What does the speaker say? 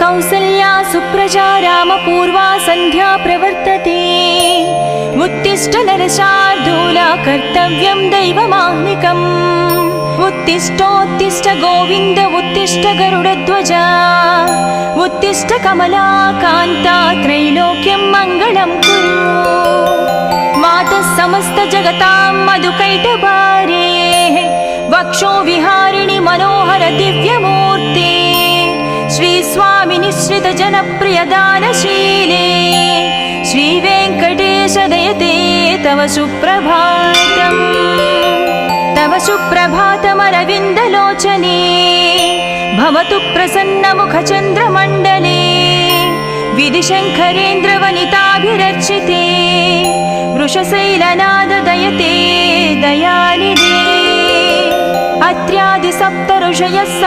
कौसल्या सुप्रजा रामपूर्वा सन्ध्या प्रवर्तते। उत्तिष्ठ नरशार्दूल कर्तव्यं दैवमाह्निकम्। उत्तिष्ठोत्तिष्ठ गोविन्द उत्तिष्ठ गरुडध्वज। उत्तिष्ठ कमलाकान्ता त्रैलोक्यं मङ्गलं कुरु। मातः समस्त जगतां मधुकैटभारे वक्षो विहारिणि मनोहर दिव्यमूर्ते। श्री स्वामी निश्रित जनप्रिय दानशीले श्री वेंकटेश दयते तव सुप्रभातम्। तव सुप्रभातमरविन्दलोचने भवतु प्रसन्न मुख चन्द्रमण्डले। विधिशङ्करेन्द्रवनिताभिरर्चिते वृषशैलनाद दयते दयानिधे। अत्र्यादि सप्त ऋषयः